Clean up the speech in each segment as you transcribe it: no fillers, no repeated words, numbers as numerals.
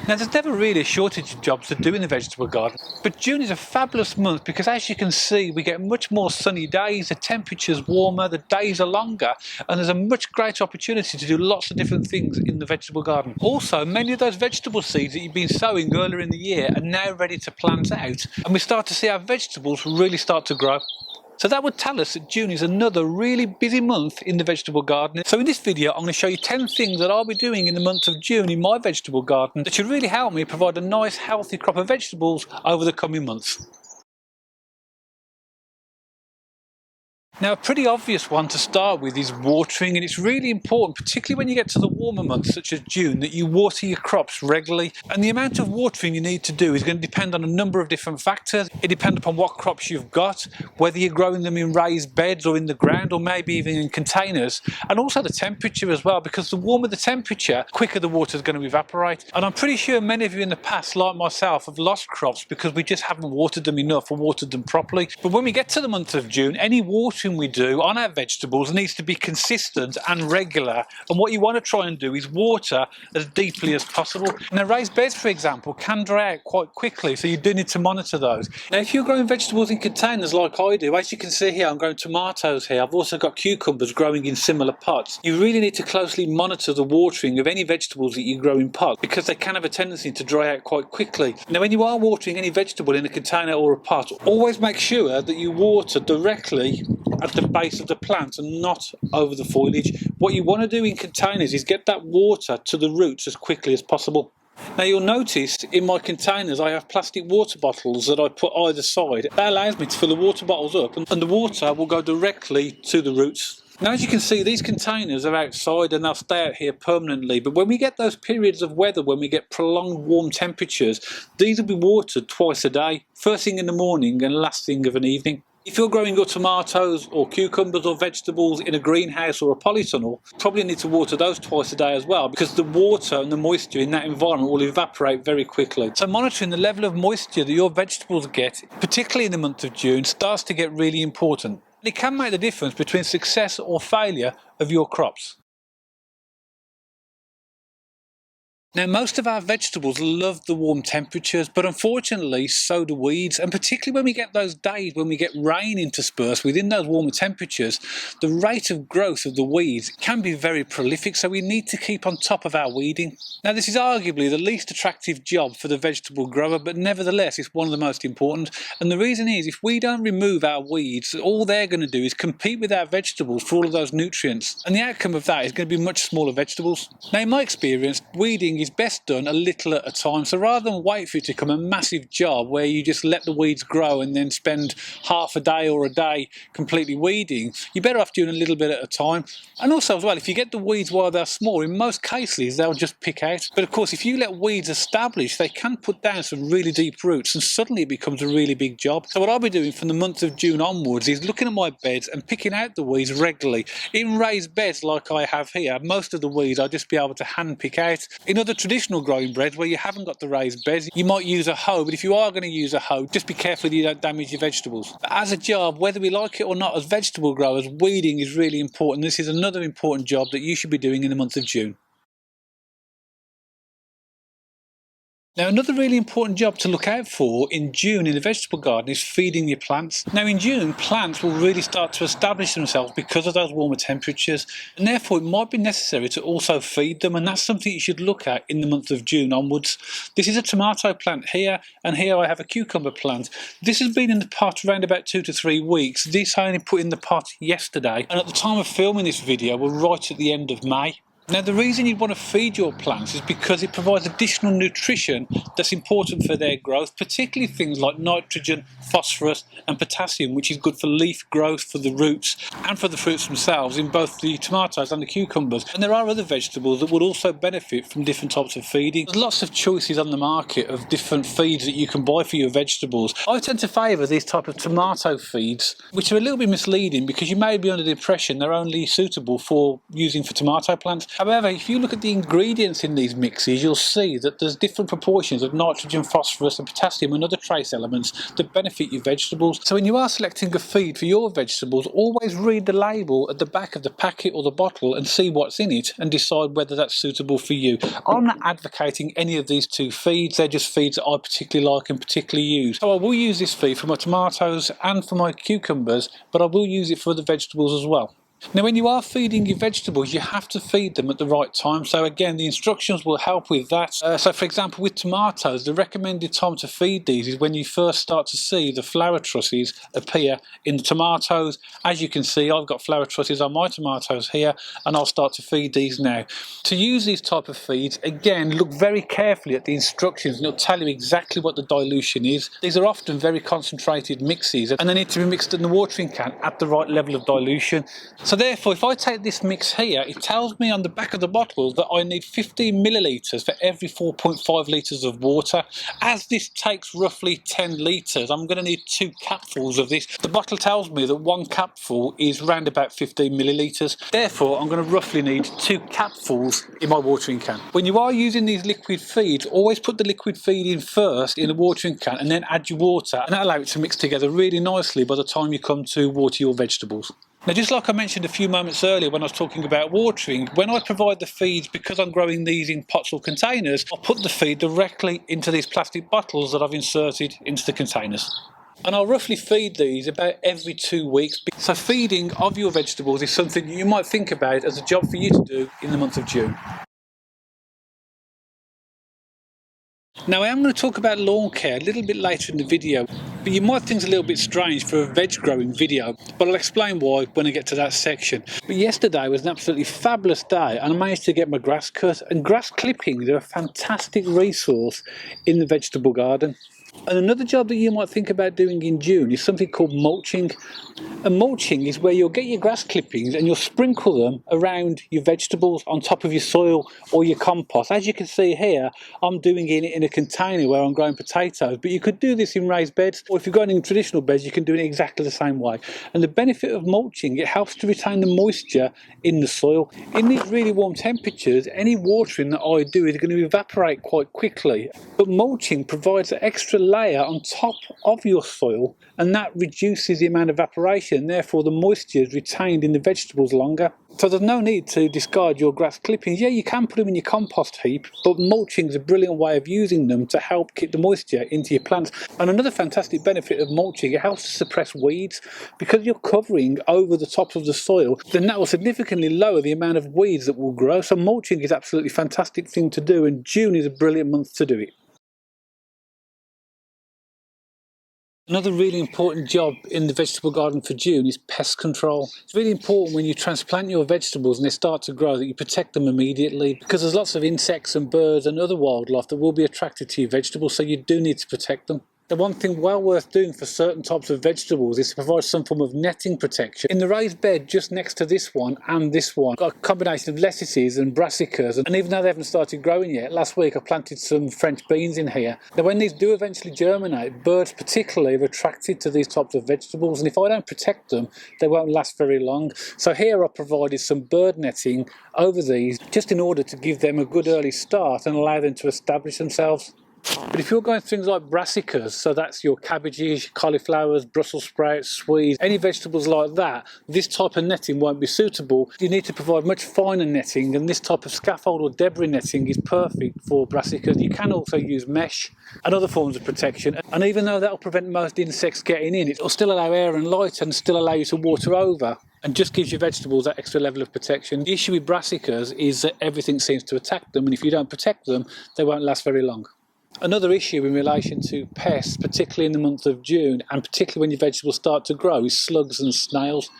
Now there's never really a shortage of jobs to do in the vegetable garden, but June is a fabulous month because as you can see we get much more sunny days, the temperature's warmer, the days are longer, and there's a much greater opportunity to do lots of different things in the vegetable garden. Also, many of those vegetable seeds that you've been sowing earlier in the year are now ready to plant out, and we start to see our vegetables really start to grow. So that would tell us that June is another really busy month in the vegetable garden. So in this video I'm going to show you 10 things that I'll be doing in the month of June in my vegetable garden that should really help me provide a nice healthy crop of vegetables over the coming months. Now a pretty obvious one to start with is watering, and it's really important, particularly when you get to the warmer months such as June, that you water your crops regularly. And the amount of watering you need to do is going to depend on a number of different factors. It depends upon what crops you've got, whether you're growing them in raised beds or in the ground or maybe even in containers, and also the temperature as well, because the warmer the temperature, quicker the water is going to evaporate. And I'm pretty sure many of you in the past, like myself, have lost crops because we just haven't watered them enough or watered them properly. But when we get to the month of June, any watering we do on our vegetables needs to be consistent and regular, and what you want to try and do is water as deeply as possible. Now raised beds, for example, can dry out quite quickly, so you do need to monitor those. Now if you're growing vegetables in containers like I do, as you can see here I'm growing tomatoes here, I've also got cucumbers growing in similar pots. You really need to closely monitor the watering of any vegetables that you grow in pots because they can have a tendency to dry out quite quickly. Now when you are watering any vegetable in a container or a pot, always make sure that you water directly at the base of the plant and not over the foliage. What you want to do in containers is get that water to the roots as quickly as possible. Now you'll notice in my containers I have plastic water bottles that I put either side. That allows me to fill the water bottles up and the water will go directly to the roots. Now as you can see, these containers are outside and they'll stay out here permanently, but when we get those periods of weather, when we get prolonged warm temperatures, these will be watered twice a day, first thing in the morning and last thing of an evening. If you're growing your tomatoes or cucumbers or vegetables in a greenhouse or a polytunnel, you probably need to water those twice a day as well, because the water and the moisture in that environment will evaporate very quickly. So monitoring the level of moisture that your vegetables get, particularly in the month of June, starts to get really important. And it can make the difference between success or failure of your crops. Now most of our vegetables love the warm temperatures, but unfortunately so do weeds, and particularly when we get those days when we get rain interspersed within those warmer temperatures, the rate of growth of the weeds can be very prolific, so we need to keep on top of our weeding. Now this is arguably the least attractive job for the vegetable grower, but nevertheless it's one of the most important, and the reason is if we don't remove our weeds, all they're going to do is compete with our vegetables for all of those nutrients, and the outcome of that is going to be much smaller vegetables. Now in my experience, weeding is best done a little at a time, so rather than wait for it to become a massive job where you just let the weeds grow and then spend half a day or a day completely weeding, you're better off doing a little bit at a time. And also as well, if you get the weeds while they're small, in most cases they'll just pick out. But of course if you let weeds establish, they can put down some really deep roots and suddenly it becomes a really big job. So what I'll be doing from the month of June onwards is looking at my beds and picking out the weeds regularly. In raised beds like I have here, most of the weeds I'll just be able to hand pick out. In other traditional growing beds where you haven't got the raised beds, you might use a hoe, but if you are going to use a hoe, just be careful that you don't damage your vegetables. But as a job, whether we like it or not as vegetable growers, weeding is really important. This is another important job that you should be doing in the month of June. Now another really important job to look out for in June in the vegetable garden is feeding your plants. Now in June, plants will really start to establish themselves because of those warmer temperatures, and therefore it might be necessary to also feed them, and that's something you should look at in the month of June onwards. This is a tomato plant here, and here I have a cucumber plant. This has been in the pot around about 2 to 3 weeks. This I only put in the pot yesterday, and at the time of filming this video we're right at the end of May. Now the reason you want to feed your plants is because it provides additional nutrition that's important for their growth, particularly things like nitrogen, phosphorus and potassium, which is good for leaf growth, for the roots and for the fruits themselves in both the tomatoes and the cucumbers. And there are other vegetables that would also benefit from different types of feeding. There's lots of choices on the market of different feeds that you can buy for your vegetables. I tend to favour these type of tomato feeds, which are a little bit misleading because you may be under the impression they're only suitable for using for tomato plants. However, if you look at the ingredients in these mixes, you'll see that there's different proportions of nitrogen, phosphorus and potassium and other trace elements that benefit benefit your vegetables. So when you are selecting a feed for your vegetables, always read the label at the back of the packet or the bottle and see what's in it and decide whether that's suitable for you. I'm not advocating any of these two feeds, they're just feeds that I particularly like and particularly use. So I will use this feed for my tomatoes and for my cucumbers, but I will use it for the vegetables as well. Now when you are feeding your vegetables, you have to feed them at the right time. So again, the instructions will help with that. So for example, with tomatoes, the recommended time to feed these is when you first start to see the flower trusses appear in the tomatoes. As you can see, I've got flower trusses on my tomatoes here, and I'll start to feed these now. To use these type of feeds, again, look very carefully at the instructions and it'll tell you exactly what the dilution is. These are often very concentrated mixes and they need to be mixed in the watering can at the right level of dilution. So therefore, if I take this mix here, it tells me on the back of the bottle that I need 15 millilitres for every 4.5 litres of water. As this takes roughly 10 litres, I'm going to need 2 capfuls of this. The bottle tells me that 1 capful is round about 15 millilitres. Therefore, I'm going to roughly need 2 capfuls in my watering can. When you are using these liquid feeds, always put the liquid feed in first in the watering can and then add your water, and that'll allow it to mix together really nicely by the time you come to water your vegetables. Now, just like I mentioned a few moments earlier when I was talking about watering, when I provide the feeds, because I'm growing these in pots or containers, I'll put the feed directly into these plastic bottles that I've inserted into the containers. And I'll roughly feed these about every 2 weeks. So feeding of your vegetables is something you might think about as a job for you to do in the month of June. Now I am going to talk about lawn care a little bit later in the video, but you might think it's a little bit strange for a veg growing video, but I'll explain why when I get to that section. But yesterday was an absolutely fabulous day and I managed to get my grass cut, and grass clippings are a fantastic resource in the vegetable garden. And another job that you might think about doing in June is something called mulching. And mulching is where you'll get your grass clippings and you'll sprinkle them around your vegetables on top of your soil or your compost. As you can see here, I'm doing it in a container where I'm growing potatoes, but you could do this in raised beds, or if you're growing in traditional beds, you can do it exactly the same way. And the benefit of mulching, it helps to retain the moisture in the soil. In these really warm temperatures, any watering that I do is going to evaporate quite quickly, but mulching provides an extra layer on top of your soil, and that reduces the amount of evaporation, therefore the moisture is retained in the vegetables longer. So there's no need to discard your grass clippings. Yeah, you can put them in your compost heap, but mulching is a brilliant way of using them to help keep the moisture into your plants. And another fantastic benefit of mulching, it helps to suppress weeds. Because you're covering over the top of the soil, then that will significantly lower the amount of weeds that will grow. So mulching is absolutely a fantastic thing to do, and June is a brilliant month to do it. Another really important job in the vegetable garden for June is pest control. It's really important when you transplant your vegetables and they start to grow that you protect them immediately, because there's lots of insects and birds and other wildlife that will be attracted to your vegetables, so you do need to protect them. The one thing well worth doing for certain types of vegetables is to provide some form of netting protection. In the raised bed just next to this one and this one, I've got a combination of lettuces and brassicas, and even though they haven't started growing yet, last week I planted some French beans in here. Now when these do eventually germinate, birds particularly are attracted to these types of vegetables, and if I don't protect them, they won't last very long. So here I provided some bird netting over these just in order to give them a good early start and allow them to establish themselves. But if you're going for things like brassicas, so that's your cabbages, cauliflowers, Brussels sprouts, swedes, any vegetables like that, this type of netting won't be suitable. You need to provide much finer netting, and this type of scaffold or debris netting is perfect for brassicas. You can also use mesh and other forms of protection, and even though that'll prevent most insects getting in, it'll still allow air and light and still allow you to water over, and just gives your vegetables that extra level of protection. The issue with brassicas is that everything seems to attack them, and if you don't protect them, they won't last very long. Another issue in relation to pests, particularly in the month of June, and particularly when your vegetables start to grow, is slugs and snails.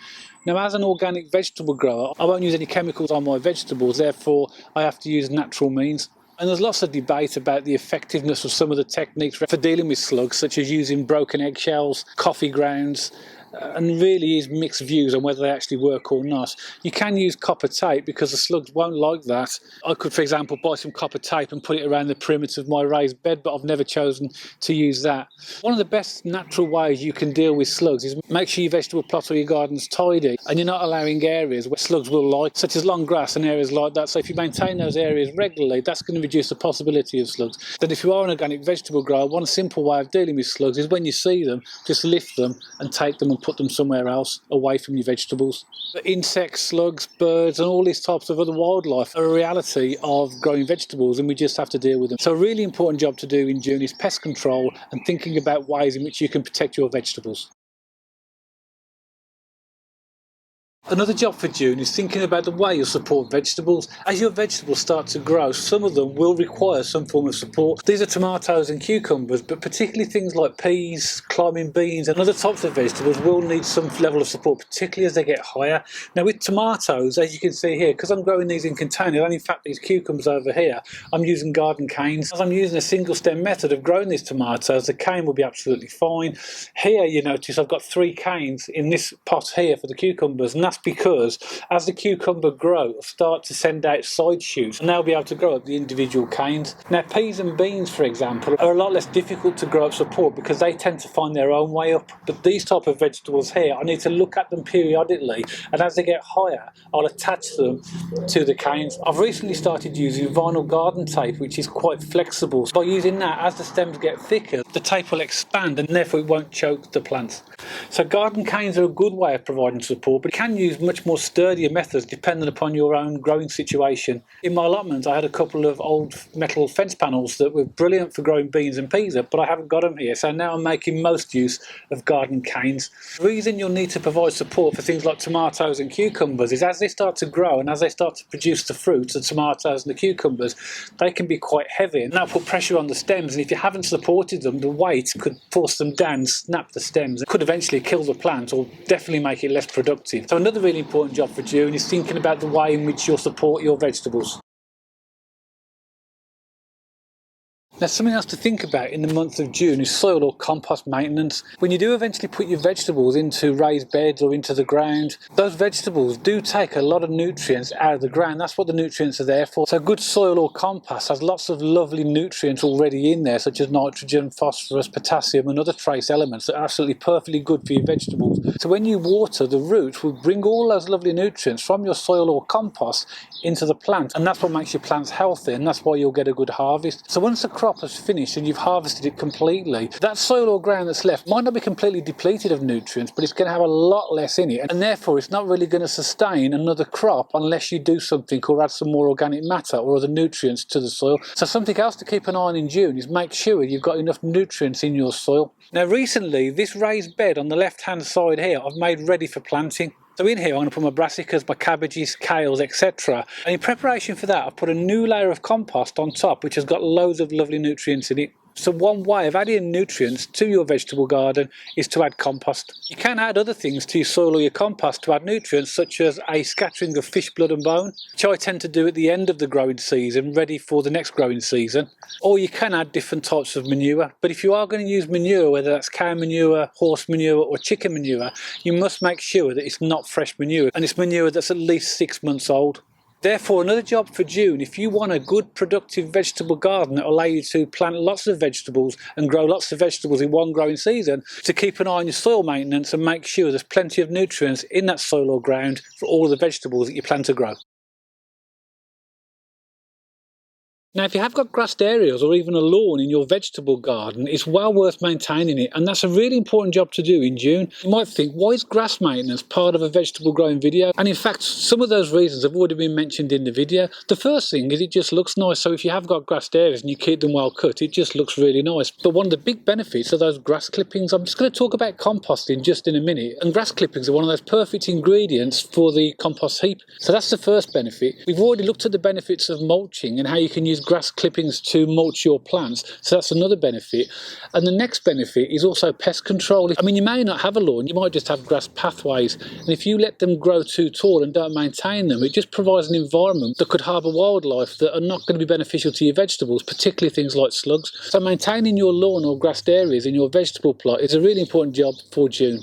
Now, as an organic vegetable grower, I won't use any chemicals on my vegetables, therefore I have to use natural means. And there's lots of debate about the effectiveness of some of the techniques for dealing with slugs, such as using broken eggshells, coffee grounds, and really is mixed views on whether they actually work or not. You can use copper tape because the slugs won't like that. I could, for example, buy some copper tape and put it around the perimeter of my raised bed, but I've never chosen to use that. One of the best natural ways you can deal with slugs is make sure your vegetable plot or your garden's tidy and you're not allowing areas where slugs will like, such as long grass and areas like that. So if you maintain those areas regularly, that's going to reduce the possibility of slugs. Then if you are an organic vegetable grower, one simple way of dealing with slugs is when you see them, just lift them and take them and put them somewhere else away from your vegetables. But insects, slugs, birds and all these types of other wildlife are a reality of growing vegetables, and we just have to deal with them. So a really important job to do in June is pest control and thinking about ways in which you can protect your vegetables. Another job for June is thinking about the way you'll support vegetables. As your vegetables start to grow, some of them will require some form of support. These are tomatoes and cucumbers, but particularly things like peas, climbing beans and other types of vegetables will need some level of support, particularly as they get higher. Now with tomatoes, as you can see here, because I'm growing these in containers, and in fact these cucumbers over here, I'm using garden canes. As I'm using a single stem method of growing these tomatoes, the cane will be absolutely fine. Here you notice I've got 3 canes in this pot here for the cucumbers, and that's because as the cucumber grow, it'll start to send out side shoots and they'll be able to grow up the individual canes. Now peas and beans, for example, are a lot less difficult to grow up support because they tend to find their own way up. But these type of vegetables here, I need to look at them periodically, and as they get higher, I'll attach them to the canes. I've recently started using vinyl garden tape, which is quite flexible. By using that, as the stems get thicker, the tape will expand and therefore it won't choke the plants. So garden canes are a good way of providing support, but you can use much more sturdier methods depending upon your own growing situation. In my allotment I had a couple of old metal fence panels that were brilliant for growing beans and peas up, but I haven't got them here, so now I'm making most use of garden canes. The reason you'll need to provide support for things like tomatoes and cucumbers is as they start to grow and as they start to produce the fruits, the tomatoes and the cucumbers, they can be quite heavy and that'll put pressure on the stems, and if you haven't supported them, the weight could force them down, snap the stems, and could eventually kill the plant or definitely make it less productive. So another really important job for June is thinking about the way in which you'll support your vegetables. Now something else to think about in the month of June is soil or compost maintenance. When you do eventually put your vegetables into raised beds or into the ground, those vegetables do take a lot of nutrients out of the ground. That's what the nutrients are there for. So good soil or compost has lots of lovely nutrients already in there, such as nitrogen, phosphorus, potassium and other trace elements that are absolutely perfectly good for your vegetables. So when you water, the roots will bring all those lovely nutrients from your soil or compost into the plant, and that's what makes your plants healthy, and that's why you'll get a good harvest. So once the crop has finished and you've harvested it completely, that soil or ground that's left might not be completely depleted of nutrients, but it's going to have a lot less in it, and therefore it's not really going to sustain another crop unless you do something or add some more organic matter or other nutrients to the soil. So something else to keep an eye on in June is make sure you've got enough nutrients in your soil. Now recently, this raised bed on the left hand side here I've made ready for planting. So in here I'm going to put my brassicas, my cabbages, kales, etc. And in preparation for that I've put a new layer of compost on top which has got loads of lovely nutrients in it. So one way of adding nutrients to your vegetable garden is to add compost. You can add other things to your soil or your compost to add nutrients, such as a scattering of fish blood and bone, which I tend to do at the end of the growing season, ready for the next growing season. Or you can add different types of manure. But if you are going to use manure, whether that's cow manure, horse manure or chicken manure, you must make sure that it's not fresh manure and it's manure that's at least 6 months old. Therefore, another job for June, if you want a good productive vegetable garden that will allow you to plant lots of vegetables and grow lots of vegetables in one growing season, to keep an eye on your soil maintenance and make sure there's plenty of nutrients in that soil or ground for all the vegetables that you plan to grow. Now, if you have got grassed areas or even a lawn in your vegetable garden, it's well worth maintaining it, and that's a really important job to do in June. You might think, why is grass maintenance part of a vegetable growing video? And in fact, some of those reasons have already been mentioned in the video. The first thing is it just looks nice, so if you have got grassed areas and you keep them well cut, it just looks really nice. But one of the big benefits of those grass clippings, I'm just going to talk about composting just in a minute, and grass clippings are one of those perfect ingredients for the compost heap. So that's the first benefit. We've already looked at the benefits of mulching and how you can use grass clippings to mulch your plants, so that's another benefit. And the next benefit is also pest control. I mean, you may not have a lawn, you might just have grass pathways, and if you let them grow too tall and don't maintain them, it just provides an environment that could harbour wildlife that are not going to be beneficial to your vegetables, particularly things like slugs. So maintaining your lawn or grassed areas in your vegetable plot is a really important job for June.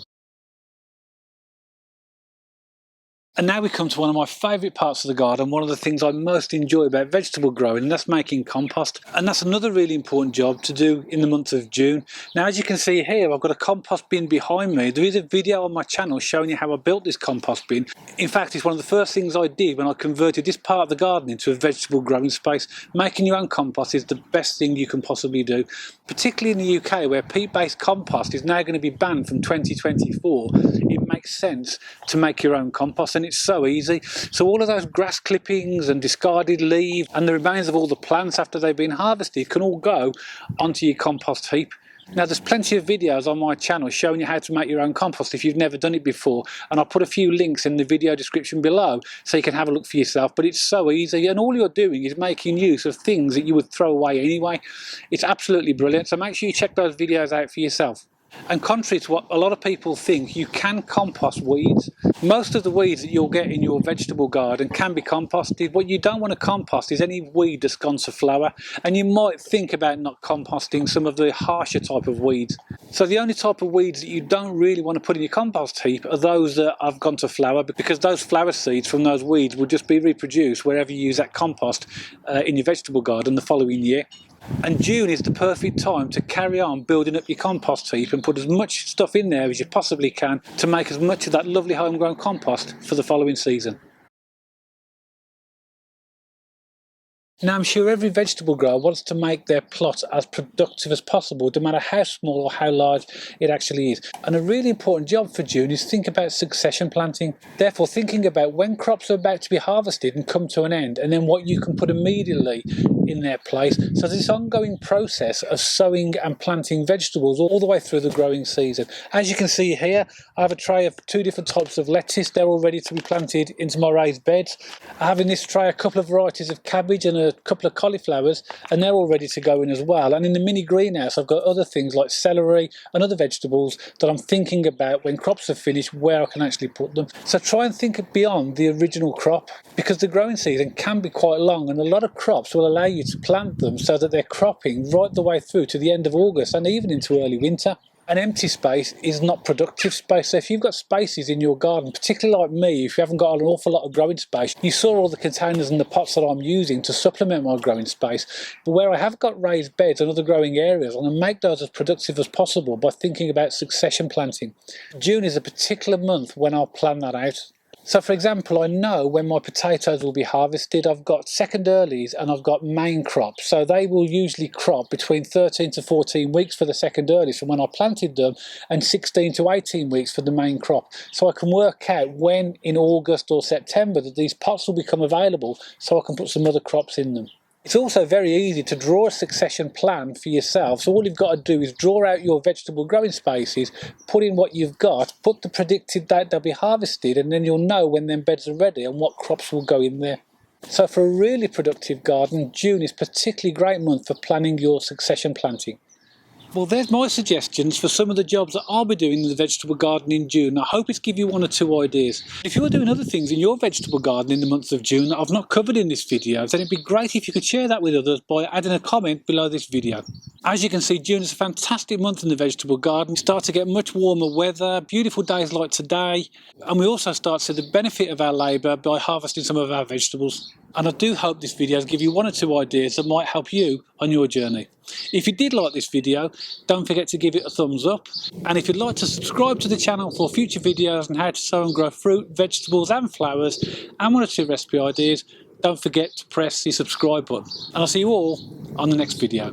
And now we come to one of my favourite parts of the garden, one of the things I most enjoy about vegetable growing, and that's making compost. And that's another really important job to do in the month of June. Now, as you can see here, I've got a compost bin behind me. There is a video on my channel showing you how I built this compost bin. In fact, it's one of the first things I did when I converted this part of the garden into a vegetable growing space. Making your own compost is the best thing you can possibly do, particularly in the UK where peat-based compost is now going to be banned from 2024. It makes sense to make your own compost, and it's so easy. So all of those grass clippings and discarded leaves and the remains of all the plants after they've been harvested can all go onto your compost heap. Now, there's plenty of videos on my channel showing you how to make your own compost if you've never done it before, and I'll put a few links in the video description below so you can have a look for yourself. But it's so easy, and all you're doing is making use of things that you would throw away anyway. It's absolutely brilliant, so make sure you check those videos out for yourself. And contrary to what a lot of people think, you can compost weeds. Most of the weeds that you'll get in your vegetable garden can be composted. What you don't want to compost is any weed that's gone to flower, and you might think about not composting some of the harsher type of weeds. So the only type of weeds that you don't really want to put in your compost heap are those that have gone to flower, because those flower seeds from those weeds will just be reproduced wherever you use that compost in your vegetable garden the following year. And June is the perfect time to carry on building up your compost heap and put as much stuff in there as you possibly can to make as much of that lovely homegrown compost for the following season. Now, I'm sure every vegetable grower wants to make their plot as productive as possible, no matter how small or how large it actually is. And a really important job for June is think about succession planting. Therefore, thinking about when crops are about to be harvested and come to an end, and then what you can put immediately in their place. So this ongoing process of sowing and planting vegetables all the way through the growing season. As you can see here, I have a tray of 2 different types of lettuce. They're all ready to be planted into my raised beds. I have in this tray a couple of varieties of cabbage and a couple of cauliflowers, and they're all ready to go in as well. And in the mini greenhouse, I've got other things like celery and other vegetables that I'm thinking about when crops are finished, where I can actually put them. So try and think beyond the original crop, because the growing season can be quite long, and a lot of crops will allow you to plant them so that they're cropping right the way through to the end of August and even into early winter. An empty space is not productive space. So if you've got spaces in your garden, particularly like me, if you haven't got an awful lot of growing space, you saw all the containers and the pots that I'm using to supplement my growing space. But where I have got raised beds and other growing areas, I'm going to make those as productive as possible by thinking about succession planting. June is a particular month when I'll plan that out. So for example, I know when my potatoes will be harvested. I've got second earlies and I've got main crops. So they will usually crop between 13 to 14 weeks for the second earlies from when I planted them, and 16 to 18 weeks for the main crop. So I can work out when in August or September that these pots will become available so I can put some other crops in them. It's also very easy to draw a succession plan for yourself. So all you've got to do is draw out your vegetable growing spaces, put in what you've got, put the predicted date they'll be harvested, and then you'll know when them beds are ready and what crops will go in there. So for a really productive garden, June is a particularly great month for planning your succession planting. Well, there's my suggestions for some of the jobs that I'll be doing in the vegetable garden in June. I hope it's given you 1 or 2 ideas. If you're doing other things in your vegetable garden in the month of June that I've not covered in this video, then it'd be great if you could share that with others by adding a comment below this video. As you can see, June is a fantastic month in the vegetable garden. We start to get much warmer weather, beautiful days like today, and we also start to see the benefit of our labour by harvesting some of our vegetables. And I do hope this video has given you 1 or 2 ideas that might help you on your journey. If you did like this video, don't forget to give it a thumbs up. And if you'd like to subscribe to the channel for future videos on how to sow and grow fruit, vegetables and flowers, and 1 or 2 recipe ideas, don't forget to press the subscribe button. And I'll see you all on the next video.